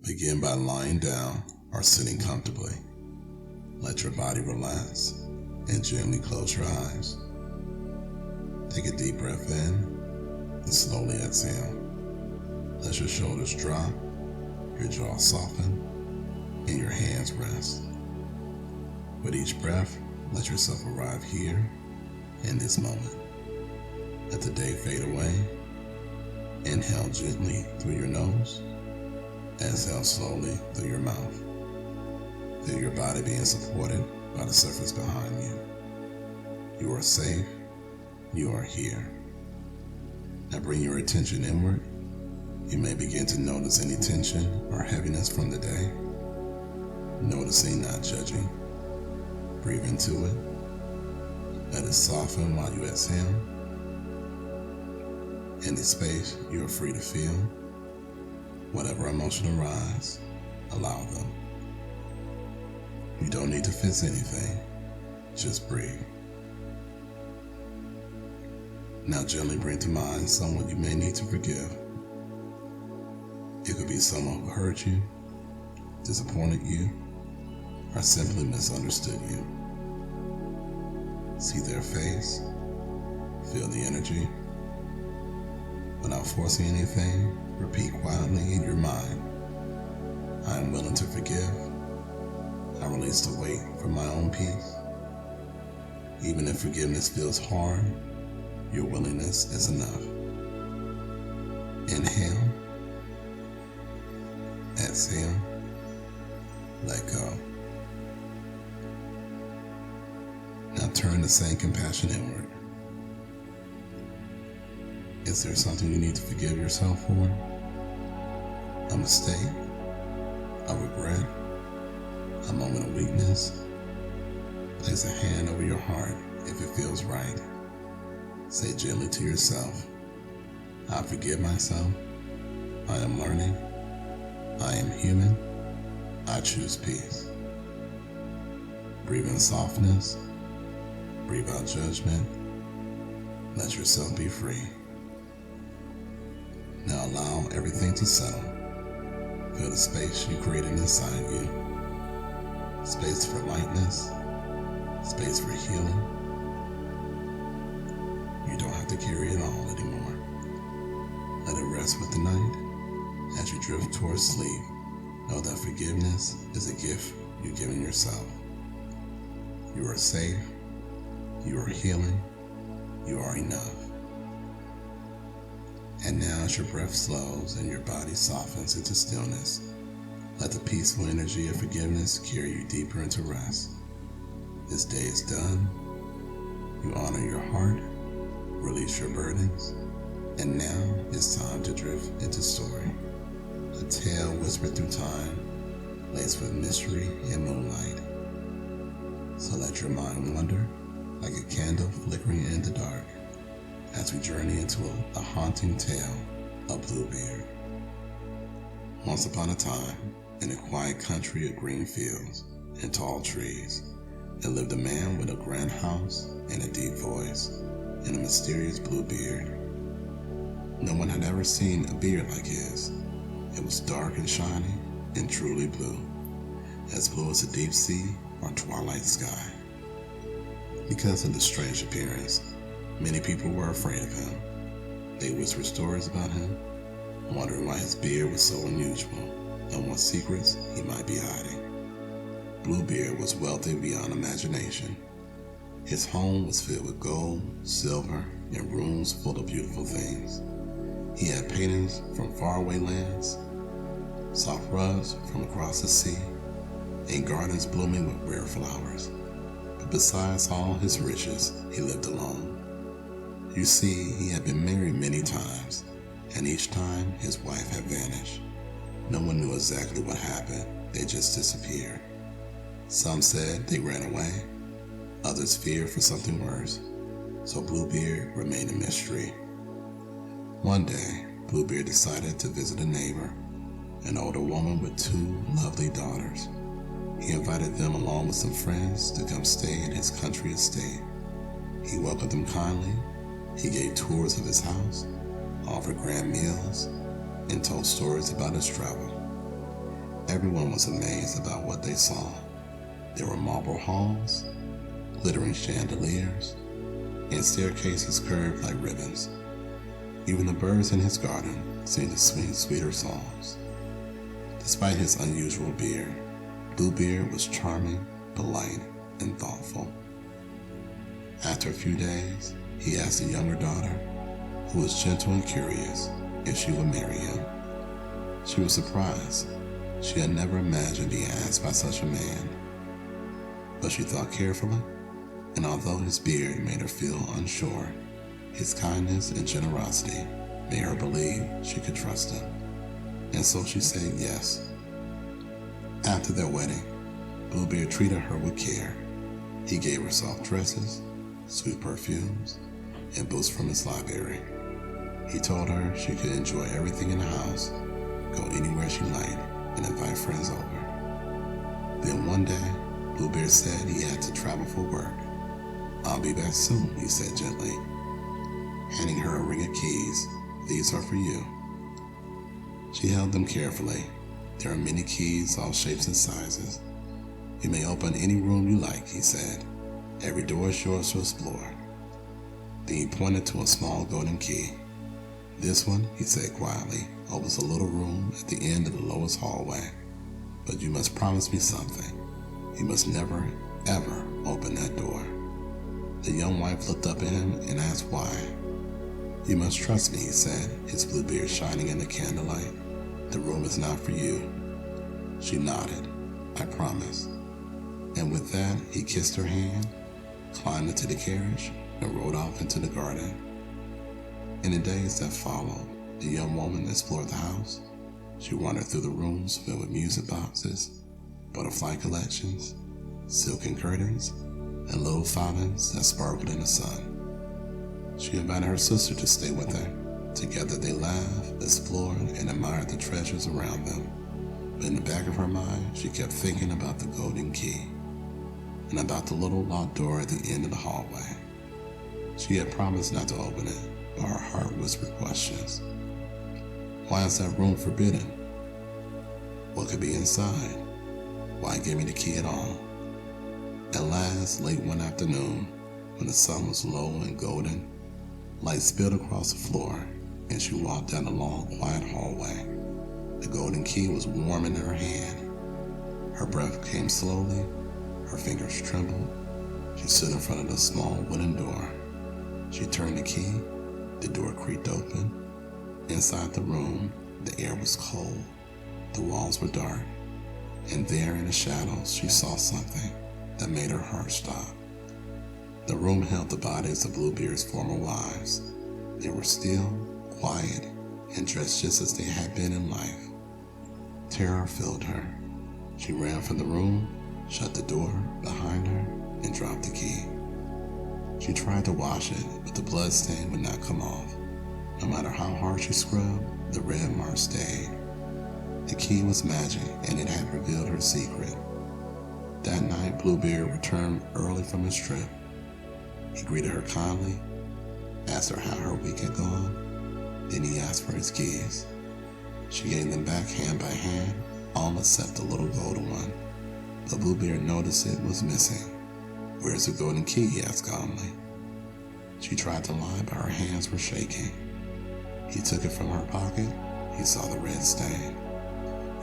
Begin by lying down or sitting comfortably. Let your body relax and gently close your eyes. Take a deep breath in and slowly exhale. Let your shoulders drop, your jaw soften, and your hands rest. With each breath, let yourself arrive here in this moment. Let the day fade away. Inhale gently through your nose. Exhale slowly through your mouth. Feel your body being supported by the surface behind you. You are safe. You are here. Now bring your attention inward. You may begin to notice any tension or heaviness from the day. Noticing, not judging. Breathe into it. Let it soften while you exhale. In this space, you are free to feel. Whatever emotion arises, allow them. You don't need to fix anything. Just breathe. Now gently bring to mind someone you may need to forgive. It could be someone who hurt you, disappointed you, or simply misunderstood you. See their face, feel the energy. Without forcing anything, repeat quietly in your mind, I am willing to forgive. I release the weight from my own peace. Even if forgiveness feels hard, your willingness is enough. Inhale. Exhale. Let go. Now turn the same compassion inward. Is there something you need to forgive yourself for? A mistake? A regret? A moment of weakness? Place a hand over your heart if it feels right. Say gently to yourself, I forgive myself. I am learning. I am human. I choose peace. Breathe in softness. Breathe out judgment. Let yourself be free. Now allow everything to settle. Feel the space you created inside you. Space for lightness. Space for healing. You don't have to carry it all anymore. Let it rest with the night. As you drift towards sleep, know that forgiveness is a gift you're giving yourself. You are safe. You are healing. You are enough. And now as your breath slows and your body softens into stillness, let the peaceful energy of forgiveness carry you deeper into rest. This day is done. You honor your heart, release your burdens, and now it's time to drift into story. A tale whispered through time, laced with mystery and moonlight. So let your mind wander like a candle flickering in the dark as we journey into a haunting tale of Bluebeard. Once upon a time, in a quiet country of green fields and tall trees, there lived a man with a grand house and a deep voice and a mysterious blue beard. No one had ever seen a beard like his. It was dark and shiny and truly blue as the deep sea or twilight sky. Because of the strange appearance, many people were afraid of him. They whispered stories about him, wondering why his beard was so unusual and what secrets he might be hiding. Bluebeard was wealthy beyond imagination. His home was filled with gold, silver, and rooms full of beautiful things. He had paintings from faraway lands, soft rugs from across the sea, and gardens blooming with rare flowers. But besides all his riches, he lived alone. You see, he had been married many times, and each time his wife had vanished. No one knew exactly what happened. They just disappeared. Some said they ran away. Others feared for something worse. So Bluebeard remained a mystery. One day, Bluebeard decided to visit a neighbor, an older woman with 2 lovely daughters. He invited them along with some friends to come stay at his country estate. He welcomed them kindly. He gave tours of his house, offered grand meals, and told stories about his travel. Everyone was amazed about what they saw. There were marble halls, glittering chandeliers, and staircases curved like ribbons. Even the birds in his garden seemed to sing sweeter songs. Despite his unusual beard, Bluebeard was charming, polite, and thoughtful. After a few days, he asked the younger daughter, who was gentle and curious, if she would marry him. She was surprised. She had never imagined being asked by such a man. But she thought carefully, and although his beard made her feel unsure, his kindness and generosity made her believe she could trust him. And so she said yes. After their wedding, Bluebeard treated her with care. He gave her soft dresses, sweet perfumes, and books from his library. He told her she could enjoy everything in the house, go anywhere she liked, and invite friends over. Then one day, Bluebeard said he had to travel for work. "I'll be back soon," he said gently, handing her a ring of keys. "These are for you." She held them carefully. "There are many keys, all shapes and sizes. You may open any room you like," he said. "Every door is yours to explore." Then he pointed to a small golden key. "This one," he said quietly, "opens a little room at the end of the lowest hallway. But you must promise me something. You must never, ever open that door." The young wife looked up at him and asked why. "You must trust me," he said, his blue beard shining in the candlelight. "The room is not for you." She nodded. "I promise." And with that, he kissed her hand, climbed into the carriage, and rode off into the garden. In the days that followed, the young woman explored the house. She wandered through the rooms filled with music boxes, butterfly collections, silken curtains, and little fountains that sparkled in the sun. She invited her sister to stay with her. Together they laughed, explored, and admired the treasures around them. But in the back of her mind, she kept thinking about the golden key and about the little locked door at the end of the hallway. She had promised not to open it, but her heart whispered questions. Why is that room forbidden? What could be inside? Why give me the key at all? At last, late one afternoon, when the sun was low and golden, light spilled across the floor, and she walked down the long, quiet hallway. The golden key was warm in her hand. Her breath came slowly, her fingers trembled. She stood in front of the small wooden door. She turned the key, the door creaked open. Inside the room, the air was cold, the walls were dark, and there in the shadows she saw something that made her heart stop. The room held the bodies of Bluebeard's former wives. They were still, quiet, and dressed just as they had been in life. Terror filled her. She ran from the room, shut the door behind her, and dropped the key. She tried to wash it, but the blood stain would not come off. No matter how hard she scrubbed, the red mark stayed. The key was magic, and it had revealed her secret. That night, Bluebeard returned early from his trip. He greeted her kindly, asked her how her week had gone. Then he asked for his keys. She gave them back hand by hand, all except the little golden one. But Bluebeard noticed it was missing. "Where's the golden key?" he asked calmly. She tried to lie, but her hands were shaking. He took it from her pocket. He saw the red stain.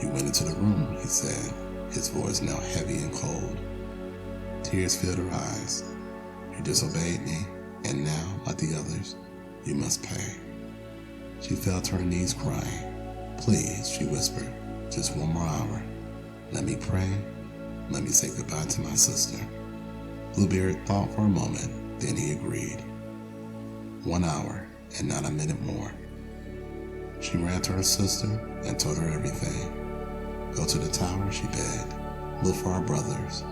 "You went into the room," he said, his voice now heavy and cold. Tears filled her eyes. "You disobeyed me, and now, like the others, you must pay." She fell to her knees crying. "Please," she whispered, "just one more hour. Let me pray. Let me say goodbye to my sister." Bluebeard thought for a moment, then he agreed. 1 hour, and not a minute more. She ran to her sister and told her everything. "Go to the tower," she begged. "Look for our brothers.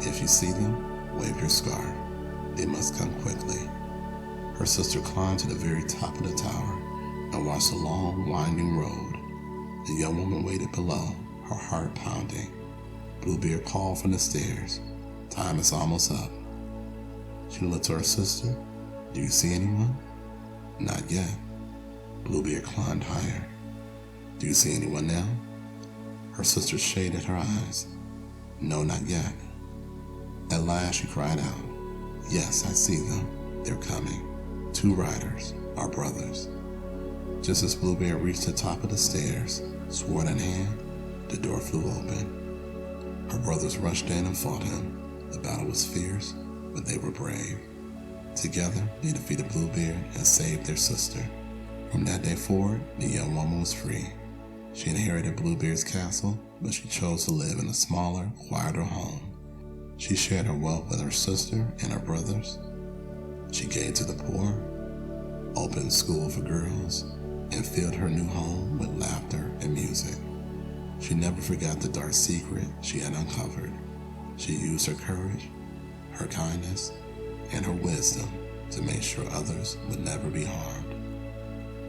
If you see them, wave your scarf. They must come quickly." Her sister climbed to the very top of the tower and watched the long, winding road. The young woman waited below, her heart pounding. Bluebeard called from the stairs. "Time is almost up." She looked to her sister. "Do you see anyone?" "Not yet." Bluebeard climbed higher. "Do you see anyone now?" Her sister shaded her eyes. No, not yet. At last she cried out, "Yes, I see them. They're coming. 2 riders, our brothers." Just as Bluebeard reached the top of the stairs, sword in hand, the door flew open. Her brothers rushed in and fought him. The battle was fierce, but they were brave. Together, they defeated Bluebeard and saved their sister. From that day forward, the young woman was free. She inherited Bluebeard's castle, but she chose to live in a smaller, quieter home. She shared her wealth with her sister and her brothers. She gave to the poor, opened school for girls, and filled her new home with laughter and music. She never forgot the dark secret she had uncovered. She used her courage, her kindness, and her wisdom to make sure others would never be harmed.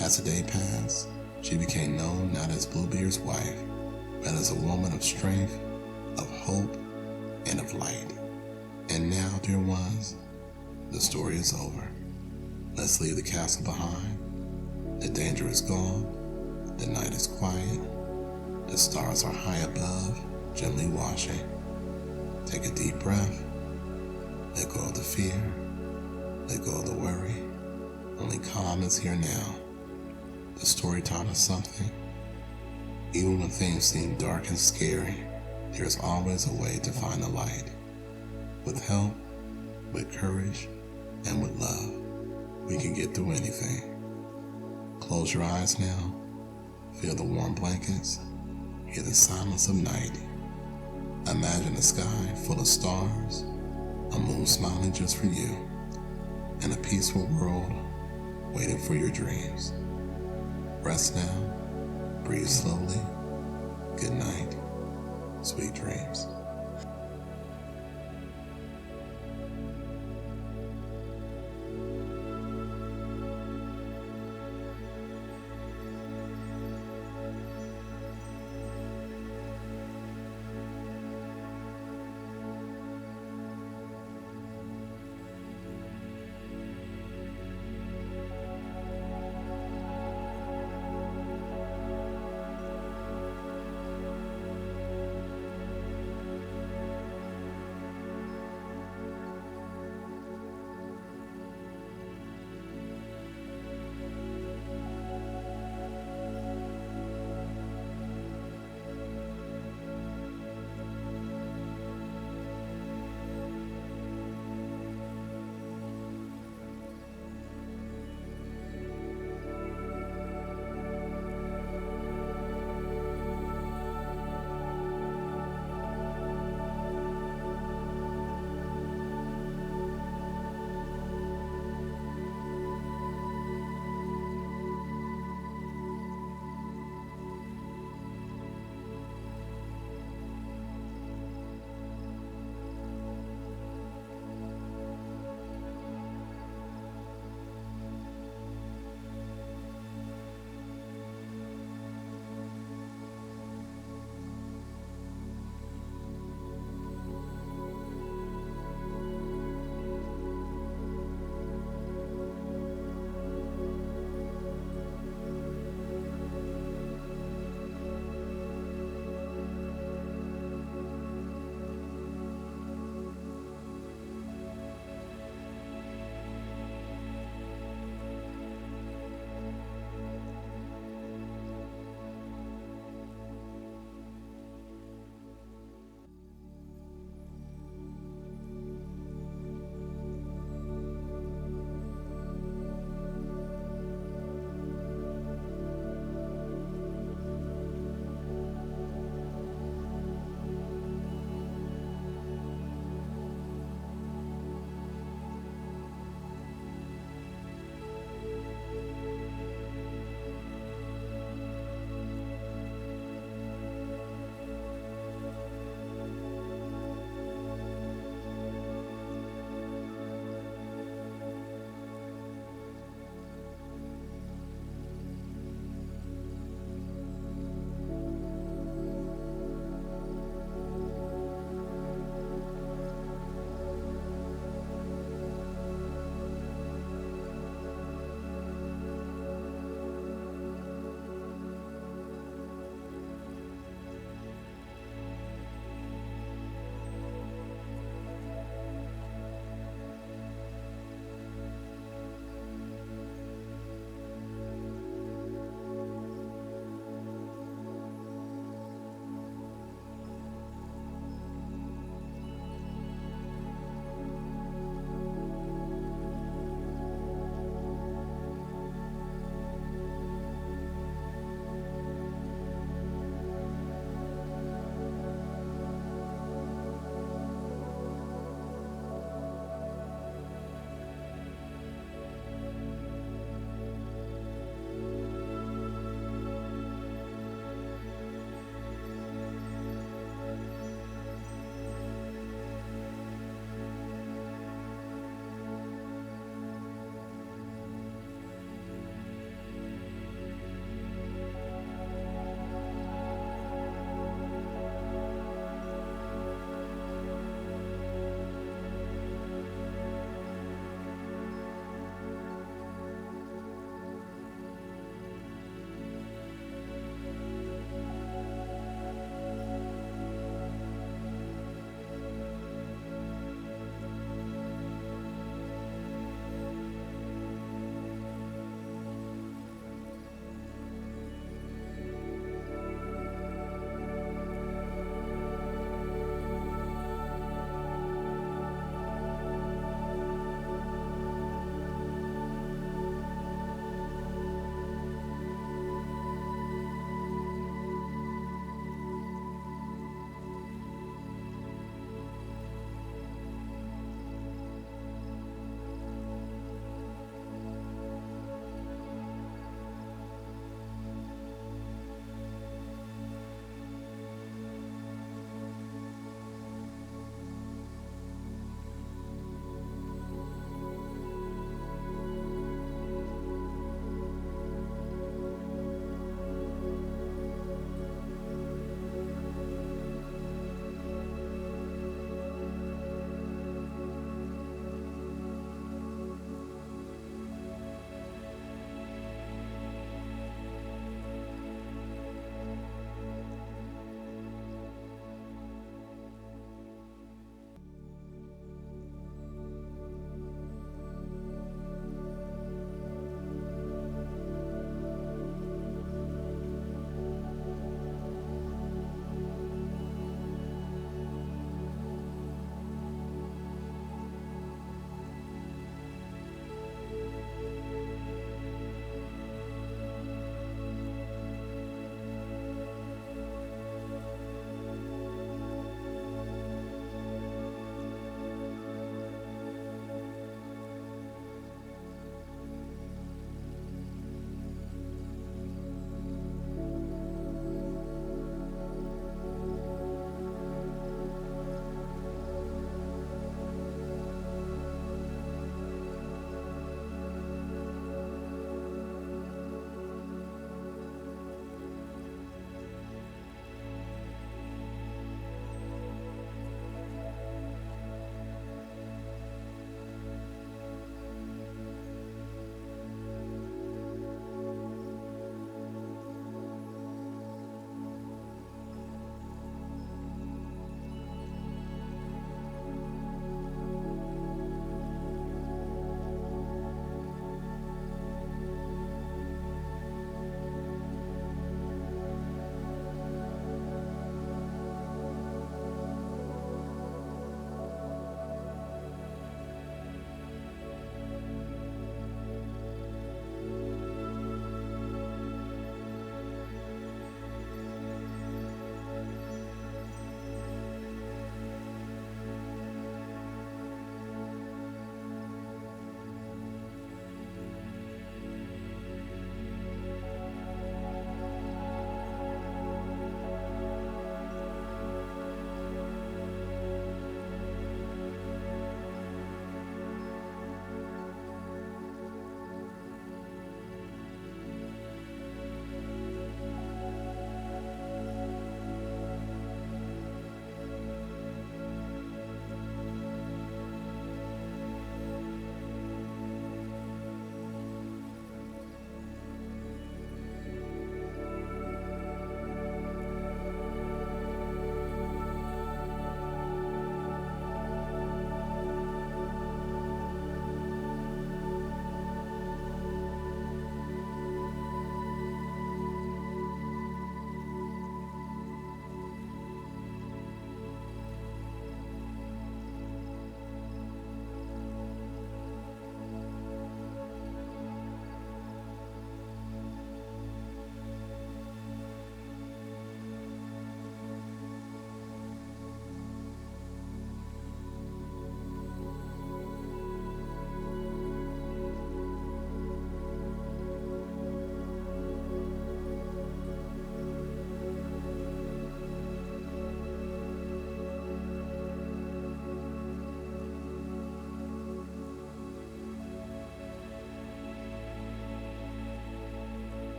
As the day passed, she became known not as Bluebeard's wife, but as a woman of strength, of hope, and of light. And now, dear ones, the story is over. Let's leave the castle behind. The danger is gone. The night is quiet. The stars are high above, gently watching. Take a deep breath. Let go of the fear. Let go of the worry. Only calm is here now. The story taught us something. Even when things seem dark and scary, there's always a way to find the light. With help, with courage, and with love, we can get through anything. Close your eyes now. Feel the warm blankets. Hear the silence of night. Imagine a sky full of stars, a moon smiling just for you, and a peaceful world waiting for your dreams. Rest now. Breathe slowly. Good night. Sweet dreams.